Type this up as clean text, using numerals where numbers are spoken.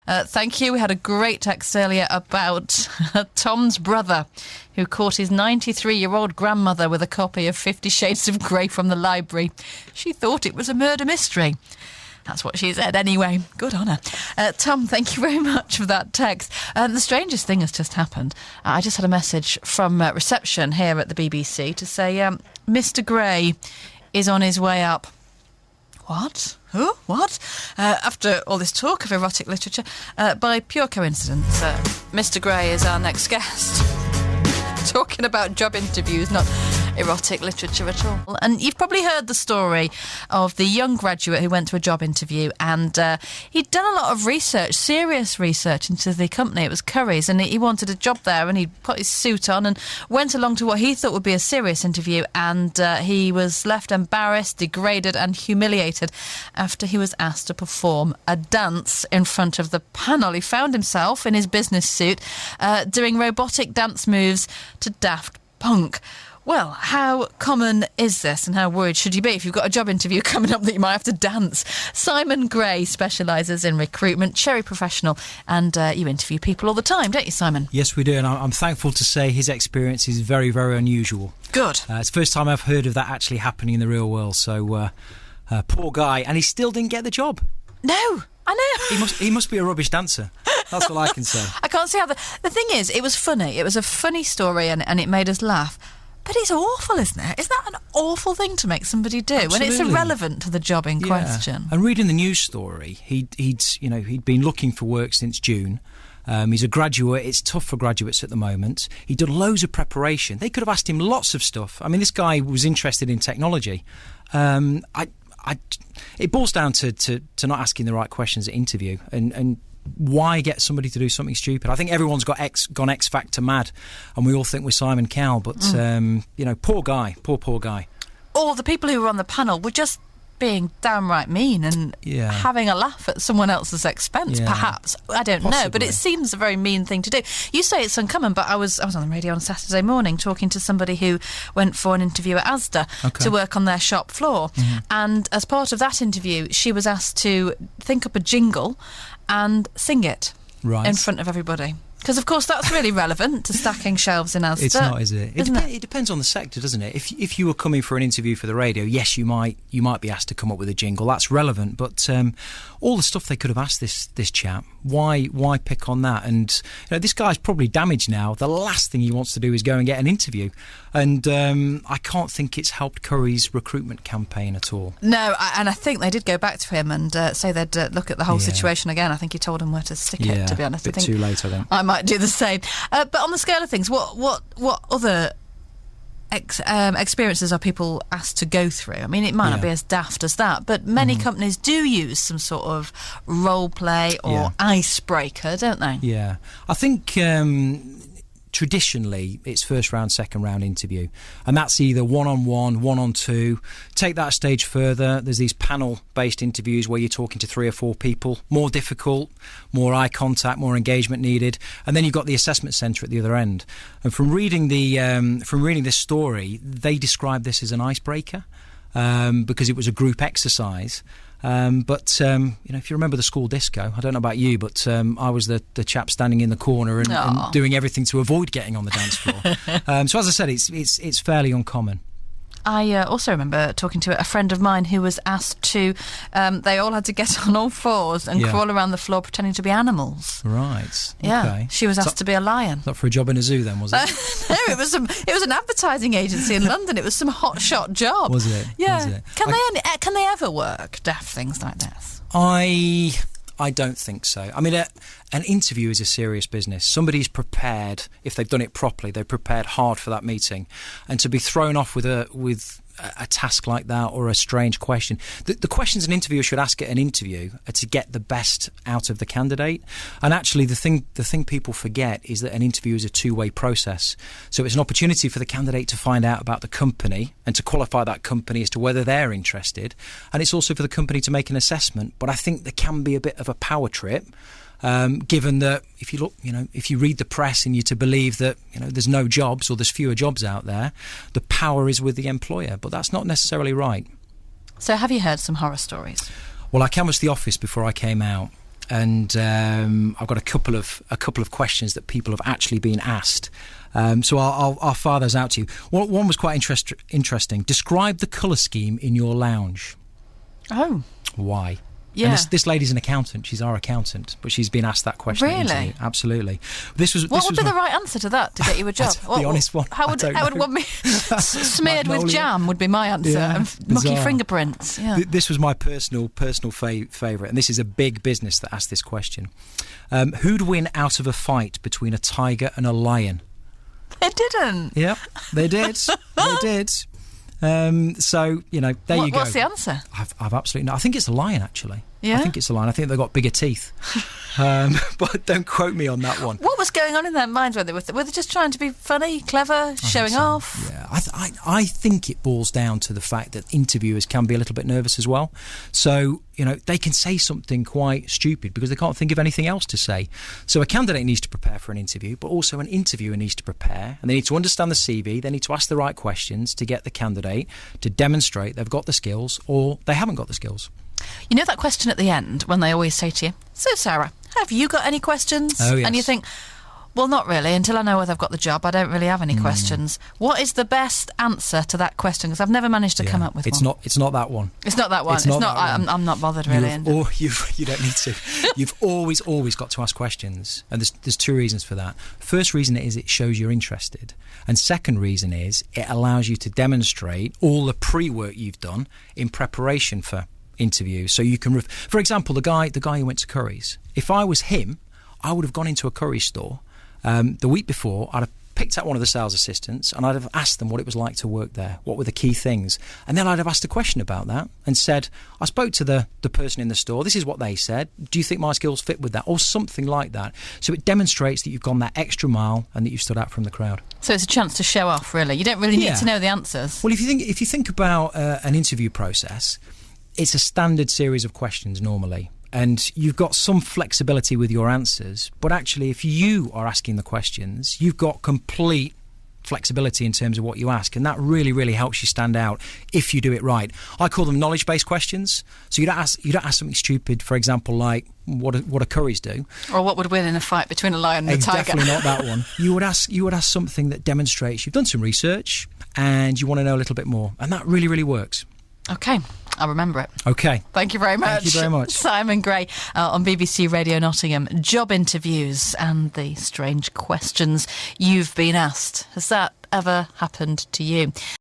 Thank you. We had a great text earlier about Tom's brother who caught his 93-year-old grandmother with a copy of 50 Shades of Grey from the library. She thought it was a murder mystery. That's what she said anyway. Good on her. Tom, thank you very much for that text. The strangest thing has just happened. I just had a message from reception here at the BBC to say Mr. Gray is on his way up. What? Who? What? After all this talk of erotic literature, by pure coincidence, Mr. Gray is our next guest. Talking about job interviews, not erotic literature at all. And you've probably heard the story of the young graduate who went to a job interview, and he'd done a lot of research, serious research into the company. It was Curry's, and he wanted a job there, and he put his suit on and went along to what he thought would be a serious interview, and he was left embarrassed, degraded and humiliated after he was asked to perform a dance in front of the panel. He found himself in his business suit doing robotic dance moves to Daft Punk. Well, how common is this, and how worried should you be if you've got a job interview coming up that you might have to dance? Simon Gray specialises in recruitment, cherry professional, and you interview people all the time, don't you, Simon? Yes, we do, and I'm thankful to say his experience is very, very unusual. Good. It's the first time I've heard of that actually happening in the real world, so poor guy, and he still didn't get the job. No, I know. He must be a rubbish dancer. That's what I can say. I can't see how the thing is, it was funny. It was a funny story, and it made us laugh. But it's awful, isn't it? Isn't that an awful thing to make somebody do? Absolutely. When it's irrelevant to the job in question? And reading the news story, he'd been looking for work since June. He's a graduate. It's tough for graduates at the moment. He'd done loads of preparation. They could have asked him lots of stuff. I mean, this guy was interested in technology. It boils down to not asking the right questions at interview, and why get somebody to do something stupid? I think everyone's gone X Factor mad, and we all think we're Simon Cowell, but poor guy. All the people who were on the panel were just being downright mean and having a laugh at someone else's expense, perhaps. I don't know, but it seems a very mean thing to do. You say it's uncommon, but I was on the radio on Saturday morning talking to somebody who went for an interview at Asda to work on their shop floor, and as part of that interview she was asked to think up a jingle and sing it in front of everybody. Because, of course, that's really relevant to stacking shelves in Asda. It's not, is it? It depends on the sector, doesn't it? If you were coming for an interview for the radio, yes, you might be asked to come up with a jingle. That's relevant. But all the stuff they could have asked this chap, why pick on that? And this guy's probably damaged now. The last thing he wants to do is go and get an interview. And I can't think it's helped Curry's recruitment campaign at all. No, and I think they did go back to him and say they'd look at the whole situation again. I think he told them where to stick it, to be honest. A bit too late, I think. I might do the same. But on the scale of things, what other experiences are people asked to go through? I mean, it might not be as daft as that, but many companies do use some sort of role play or icebreaker, don't they? Yeah. I think traditionally it's first round, second round interview, and that's either one-on-one, one-on-two. Take that a stage further, there's these panel based interviews where you're talking to 3 or 4 people, more difficult, more eye contact, more engagement needed, and then you've got the assessment centre at the other end. And from reading this story, they described this as an icebreaker because it was a group exercise. But if you remember the school disco, I don't know about you, but I was the chap standing in the corner and doing everything to avoid getting on the dance floor. So as I said, it's fairly uncommon. I also remember talking to a friend of mine who was asked to, they all had to get on all fours and crawl around the floor pretending to be animals. Right. Yeah. Okay. She was asked to be a lion. Not for a job in a zoo then, was it? No, it was an advertising agency in London. It was some hotshot job. Was it? Yeah. Was it? Can they ever work daft things like this? I don't think so. I mean, an interview is a serious business. Somebody's prepared. If they've done it properly, they're prepared hard for that meeting. And to be thrown off with a task like that or a strange question. The questions an interviewer should ask at an interview are to get the best out of the candidate. And actually, the thing people forget is that an interview is a two-way process. So it's an opportunity for the candidate to find out about the company and to qualify that company as to whether they're interested. And it's also for the company to make an assessment. But I think there can be a bit of a power trip. Given that if you read the press and you're to believe that there's no jobs or there's fewer jobs out there, the power is with the employer, but that's not necessarily right. So have you heard some horror stories? Well, I canvassed the office before I came out, and I've got a couple of questions that people have actually been asked. So I'll fire those out to you. One was quite interesting. Describe the colour scheme in your lounge. Oh. Why? Yeah. And this lady's an accountant. She's our accountant, but she's been asked that question. Really? Absolutely. What would be the right answer to that to get you a job? The honest one. How would one be smeared with jam? Would be my answer. Yeah, and mucky bizarre. fingerprints. Yeah. This was my personal favourite, and this is a big business that asked this question. Who'd win out of a fight between a tiger and a lion? They didn't. Yep, they did. They did. So, you know, there you go. What's the answer? I've absolutely no. I think it's a lion, actually. Yeah? I think it's a lion. I think they've got bigger teeth. But don't quote me on that one. What was going on in their minds when they were they just trying to be funny, clever, showing off? Yeah, I think it boils down to the fact that interviewers can be a little bit nervous as well. So, you know, they can say something quite stupid because they can't think of anything else to say. So a candidate needs to prepare for an interview, but also an interviewer needs to prepare, and they need to understand the CV. They need to ask the right questions to get the candidate to demonstrate they've got the skills or they haven't got the skills. You know that question at the end when they always say to you, "So Sarah, have you got any questions?" Oh, yes. And you think, well, not really. Until I know whether I've got the job, I don't really have any questions. What is the best answer to that question? Because I've never managed to come up with one. It's not that one. It's not that one. It's not that one. I'm not bothered really. You don't need to. You've always got to ask questions, and there's two reasons for that. First reason is it shows you're interested, and second reason is it allows you to demonstrate all the pre-work you've done in preparation for interviews. So you can, for example, the guy who went to Curry's. If I was him, I would have gone into a curry store the week before. I'd have picked out one of the sales assistants and I'd have asked them what it was like to work there, what were the key things, and then I'd have asked a question about that and said, I spoke to the person in the store, this is what they said, do you think my skills fit with that, or something like that. So it demonstrates that you've gone that extra mile and that you've stood out from the crowd. So it's a chance to show off, really. You don't really need to know the answers. Well, if you think about an interview process, it's a standard series of questions normally, and you've got some flexibility with your answers, but actually if you are asking the questions, you've got complete flexibility in terms of what you ask, and that really, really helps you stand out if you do it right. I call them knowledge-based questions. So you don't ask something stupid, for example, like what do curries do, or what would win in a fight between a lion and a tiger. Definitely not that one. You would ask something that demonstrates you've done some research and you want to know a little bit more, and that really, really works. Okay, I'll remember it. Okay. Thank you very much. Thank you very much. Simon Gray on BBC Radio Nottingham. Job interviews and the strange questions you've been asked. Has that ever happened to you?